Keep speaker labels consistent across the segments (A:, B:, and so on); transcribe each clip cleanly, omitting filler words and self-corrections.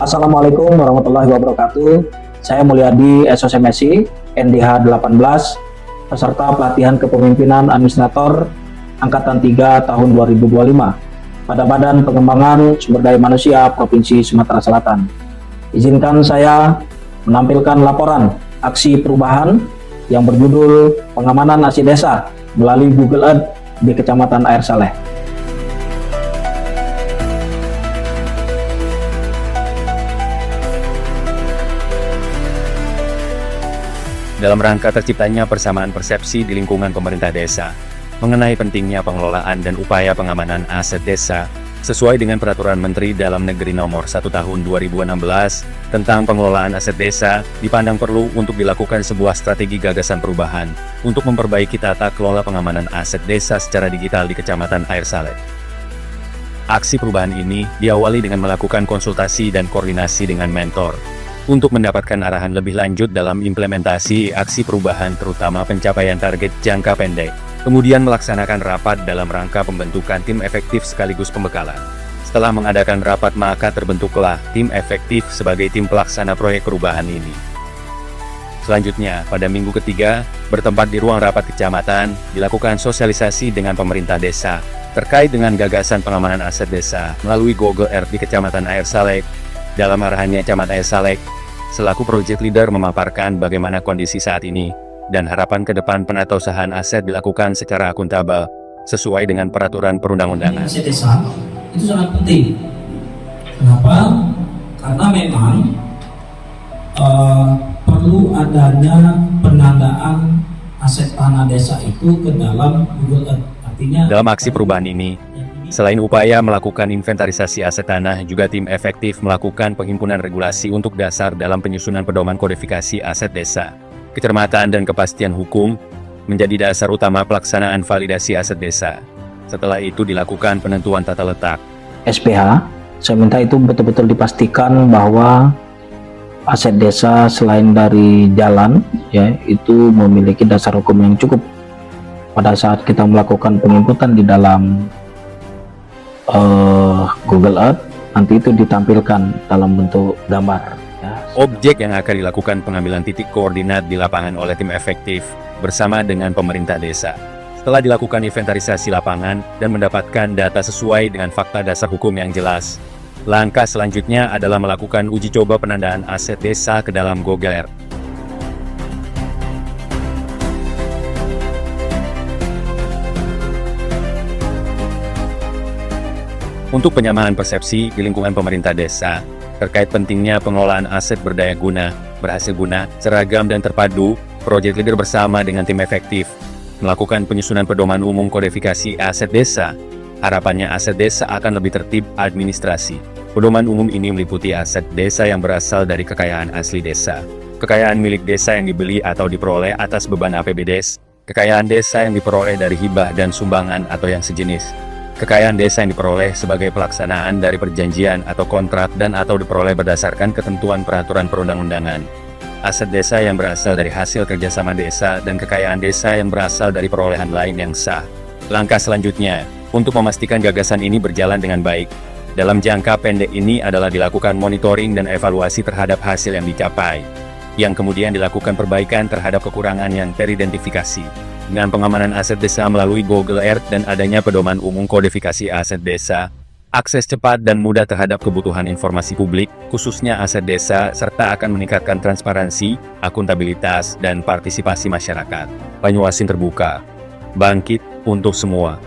A: Assalamualaikum warahmatullahi wabarakatuh. Saya Mulyadi SOSMSI NDH 18, peserta pelatihan kepemimpinan administrator Angkatan 3 tahun 2025 pada Badan Pengembangan Sumber Daya Manusia Provinsi Sumatera Selatan. Izinkan saya menampilkan laporan aksi perubahan yang berjudul Pengamanan Aset Desa melalui Google Earth di Kecamatan Air Saleh.
B: Dalam rangka terciptanya persamaan persepsi di lingkungan pemerintah desa mengenai pentingnya pengelolaan dan upaya pengamanan aset desa sesuai dengan Peraturan Menteri Dalam Negeri Nomor 1 Tahun 2016 tentang pengelolaan aset desa, dipandang perlu untuk dilakukan sebuah strategi gagasan perubahan untuk memperbaiki tata kelola pengamanan aset desa secara digital di Kecamatan Air Saleh. Aksi perubahan ini diawali dengan melakukan konsultasi dan koordinasi dengan mentor untuk mendapatkan arahan lebih lanjut dalam implementasi aksi perubahan, terutama pencapaian target jangka pendek. Kemudian melaksanakan rapat dalam rangka pembentukan tim efektif sekaligus pembekalan. Setelah mengadakan rapat, maka terbentuklah tim efektif sebagai tim pelaksana proyek perubahan ini. Selanjutnya, pada minggu ketiga, bertempat di ruang rapat kecamatan, dilakukan sosialisasi dengan pemerintah desa terkait dengan gagasan pengamanan aset desa melalui Google Earth di Kecamatan Air Saleh. Dalam arahannya, Camat Air Saleh selaku project leader memaparkan bagaimana kondisi saat ini dan harapan ke depan penatausahaan aset dilakukan secara akuntabel sesuai dengan peraturan perundang-undangan.
C: Aset desa itu sangat penting. Kenapa? Karena memang perlu adanya penandaan aset tanah desa itu ke dalam Google Earth. Artinya
B: dalam aksi perubahan ini, selain upaya melakukan inventarisasi aset tanah, juga tim efektif melakukan penghimpunan regulasi untuk dasar dalam penyusunan pedoman kodifikasi aset desa. Kecermatan dan kepastian hukum menjadi dasar utama pelaksanaan validasi aset desa. Setelah itu dilakukan penentuan tata letak.
A: SPH, saya minta itu betul-betul dipastikan bahwa aset desa selain dari jalan, ya, itu memiliki dasar hukum yang cukup. Pada saat kita melakukan penginputan di dalam Google Earth, nanti itu ditampilkan dalam bentuk gambar. Ya.
B: Objek yang akan dilakukan pengambilan titik koordinat di lapangan oleh tim efektif bersama dengan pemerintah desa. Setelah dilakukan inventarisasi lapangan dan mendapatkan data sesuai dengan fakta dasar hukum yang jelas, langkah selanjutnya adalah melakukan uji coba penandaan aset desa ke dalam Google Earth. Untuk penyamaan persepsi di lingkungan pemerintah desa terkait pentingnya pengelolaan aset berdaya guna, berhasil guna, seragam dan terpadu, project leader bersama dengan tim efektif melakukan penyusunan pedoman umum kodifikasi aset desa. Harapannya aset desa akan lebih tertib administrasi. Pedoman umum ini meliputi aset desa yang berasal dari kekayaan asli desa, kekayaan milik desa yang dibeli atau diperoleh atas beban APBDes, kekayaan desa yang diperoleh dari hibah dan sumbangan atau yang sejenis, kekayaan desa yang diperoleh sebagai pelaksanaan dari perjanjian atau kontrak dan atau diperoleh berdasarkan ketentuan peraturan perundang-undangan, aset desa yang berasal dari hasil kerjasama desa, dan kekayaan desa yang berasal dari perolehan lain yang sah. Langkah selanjutnya, untuk memastikan gagasan ini berjalan dengan baik, dalam jangka pendek ini adalah dilakukan monitoring dan evaluasi terhadap hasil yang dicapai, yang kemudian dilakukan perbaikan terhadap kekurangan yang teridentifikasi. Dengan pengamanan aset desa melalui Google Earth dan adanya pedoman umum kodifikasi aset desa, akses cepat dan mudah terhadap kebutuhan informasi publik, khususnya aset desa, serta akan meningkatkan transparansi, akuntabilitas, dan partisipasi masyarakat. Banyuasin terbuka, bangkit untuk semua.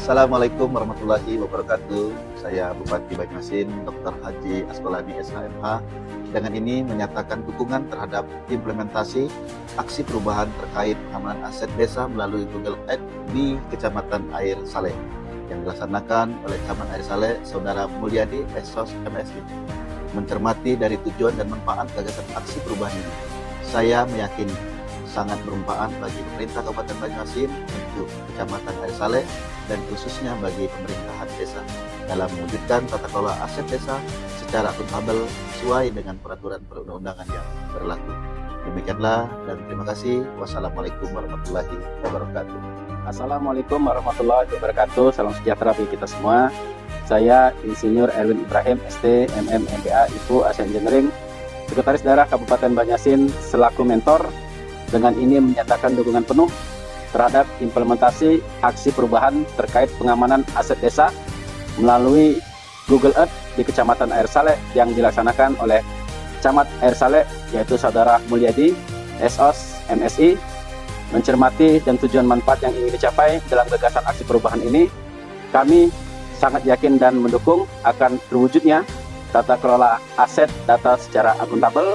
D: Assalamualaikum warahmatullahi wabarakatuh. Saya Bupati Banyuasin, Dr. Haji Asqalani SHMH, dengan ini menyatakan dukungan terhadap implementasi aksi perubahan terkait pengamanan aset desa melalui Google Earth di Kecamatan Air Saleh. yang dilaksanakan oleh Camat Air Saleh, Saudara Mulyadi, Esos MSI. Mencermati dari tujuan dan manfaat gagasan aksi perubahan ini, saya meyakini sangat bermanfaat bagi pemerintah Kabupaten Banyuasin untuk Kecamatan Air Saleh dan khususnya bagi pemerintahan desa dalam mewujudkan tata kelola aset desa secara akuntabel sesuai dengan peraturan perundang-undangan yang berlaku. Demikianlah dan terima kasih. Wassalamualaikum warahmatullahi wabarakatuh.
E: Assalamualaikum warahmatullahi wabarakatuh. Salam sejahtera bagi kita semua. Saya Insinyur Erwin Ibrahim, ST, MM, MBA, IPU, Asia Engineering, Sekretaris Daerah Kabupaten Banyasin selaku mentor. Dengan ini menyatakan dukungan penuh terhadap implementasi aksi perubahan terkait pengamanan aset desa melalui Google Earth di Kecamatan Air Saleh yang dilaksanakan oleh Camat Air Saleh, yaitu Saudara Mulyadi, SOS, MSI. Mencermati dan tujuan manfaat yang ingin dicapai dalam gagasan aksi perubahan ini, kami sangat yakin dan mendukung akan terwujudnya tata kelola aset data secara akuntabel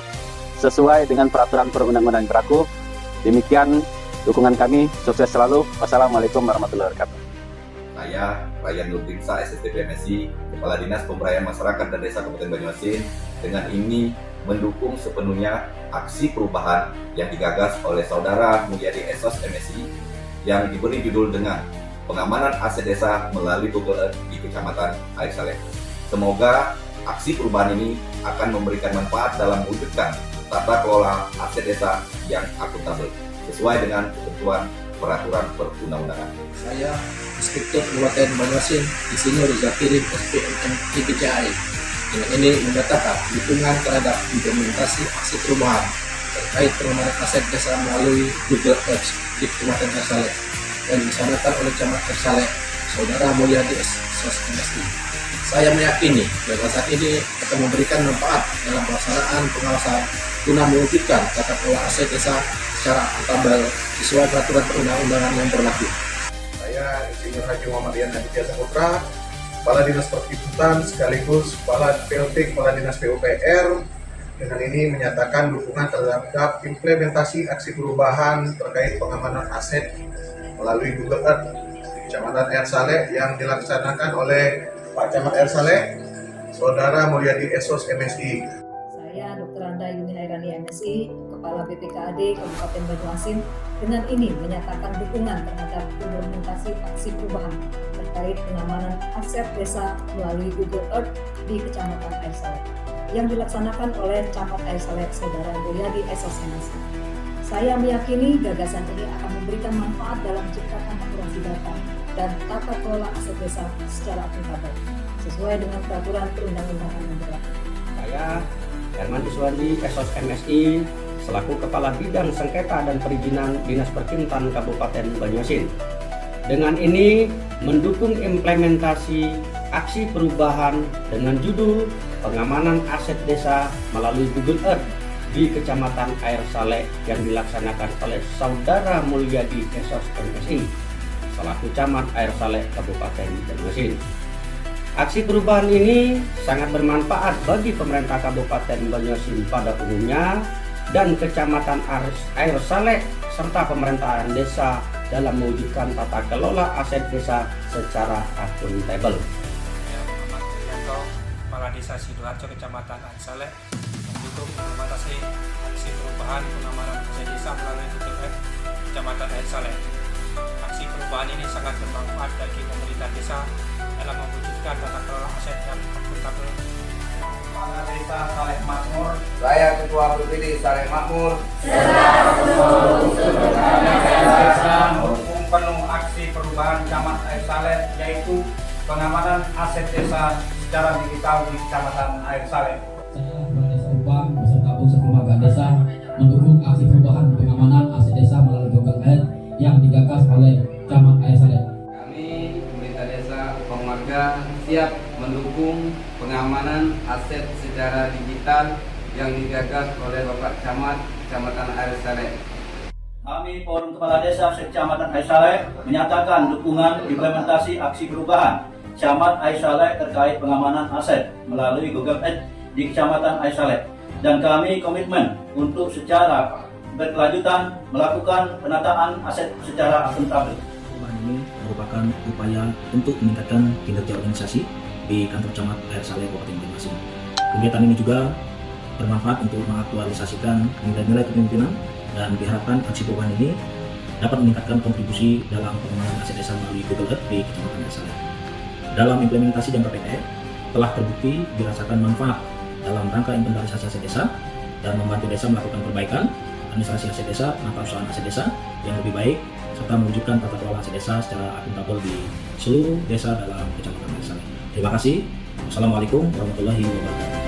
E: sesuai dengan peraturan perundang-undangan yang berlaku. Demikian dukungan kami, sukses selalu. Wassalamualaikum warahmatullahi wabarakatuh.
F: Saya, Ryan Lutfinsa, SSTP MSI, Kepala Dinas Pemberdayaan Masyarakat dan Desa Kabupaten Banyuasin, dengan ini mendukung sepenuhnya aksi perubahan yang digagas oleh Saudara Mulyadi Esos MSI yang diberi judul dengan Pengamanan Aset Desa melalui Google Earth di Kecamatan Air Saleh. Semoga aksi perubahan ini akan memberikan manfaat dalam mewujudkan tata kelola aset desa yang akuntabel sesuai dengan ketentuan peraturan perundang-undangan.
G: Saya Inspektur Kabupaten Banyuasin, Insinyur Zakiri SPMM IPCAI. Dengan ini menyatakan dukungan terhadap implementasi aksi perubahan terkait pengamanan aset desa melalui Google Earth di Kecamatan Air Saleh yang dilaksanakan oleh Camat Air Saleh, Saudara Mulyadi SOS MSI. Saya meyakini gagasan ini akan memberikan manfaat dalam pelaksanaan pengawasan guna mewujudkan tata kelola aset desa secara akuntabel sesuai peraturan perundang-undangan yang berlaku.
H: Saya Insinyur Haji Muhammad Rian Aditya Saputra, Kepala Dinas Pertikutan sekaligus Kepala PLT Kepala Dinas PUPR. Dengan ini menyatakan dukungan terhadap implementasi aksi perubahan terkait pengamanan aset melalui Google Earth di Kecamatan Air Saleh yang dilaksanakan oleh Pak Camat Air Saleh, Saudara Mulyadi Esos MSI.
I: Saya Dr. Anda Yuni Hairani MSI, Kepala BPKAD Kabupaten Banyuasin, dengan ini menyatakan dukungan terhadap implementasi aksi perubahan terkait pengamanan aset desa melalui Google Earth di Kecamatan Air Saleh yang dilaksanakan oleh Camat Air Saleh, Saudara Mulyadi Esos MSI. Saya meyakini gagasan ini akan memberikan manfaat dalam menciptakan akurasi data dan tata kelola aset desa secara akuntabel sesuai dengan peraturan perundang-undangan yang berlaku.
J: Saya Herman Iswandi, SOS MSI, selaku Kepala Bidang Sengketa dan Perizinan Dinas Perkintan Kabupaten Banyuasin. Dengan ini mendukung implementasi aksi perubahan dengan judul Pengamanan Aset Desa melalui Google Earth di Kecamatan Air Saleh yang dilaksanakan oleh Saudara Mulyadi Esos MSI, selaku Camat Air Saleh Kabupaten Banyuasin. Aksi perubahan ini sangat bermanfaat bagi pemerintah Kabupaten Banyuasin pada umumnya dan Kecamatan Air Saleh serta pemerintahan desa dalam mewujudkan tata kelola aset desa secara akuntabel.
K: Kepala Desa Sidoarjo, Kecamatan Air Saleh, mendukung implementasi aksi perubahan pengamanan aset desa melalui Google Earth Kecamatan Air Saleh. Aksi perubahan ini sangat bermanfaat bagi pemerintah desa dalam mewujudkan tata kelola aset yang akuntabel.
L: Kepala Desa Saleh Makmur, saya Ketua BPD Saleh Makmur, mendukung penuh aksi perubahan Camat Air Saleh, yaitu pengamanan aset desa secara digital di Kecamatan Air Saleh.
C: Saya Kepala Desa Upang beserta unsur lembaga desa mendukung aksi perubahan pengamanan aset desa melalui Google Earth yang digagas oleh Camat Air Saleh.
M: Kami pemerintah desa Upang Marga siap mendukung pengamanan aset secara digital yang digagas oleh Bapak Camat Kecamatan Air Saleh.
N: Kami Forum Kepala Desa Kecamatan Air Saleh menyatakan dukungan implementasi aksi perubahan Camat Air Saleh terkait pengamanan aset melalui Google Earth di Kecamatan Air Saleh, dan kami komitmen untuk secara berkelanjutan melakukan penataan aset secara akuntabel.
A: Ini merupakan upaya untuk meningkatkan kinerja organisasi di kantor camat Air Saleh Kabupaten Banyuasin. Kegiatan ini juga bermanfaat untuk mengaktualisasikan nilai-nilai kepemimpinan dan diharapkan aksi perubahan ini dapat meningkatkan kontribusi dalam pengembangan aset desa melalui Google Earth di Kecamatan Air Saleh. Dalam implementasi jangka pendek, telah terbukti dirasakan manfaat dalam rangka inventarisasi aset desa dan membantu desa melakukan perbaikan administrasi aset desa, penata usaha aset desa yang lebih baik, serta mewujudkan tata kelola aset desa secara akuntabel di seluruh desa dalam Kecamatan Air Saleh. Terima kasih. Wassalamualaikum warahmatullahi wabarakatuh.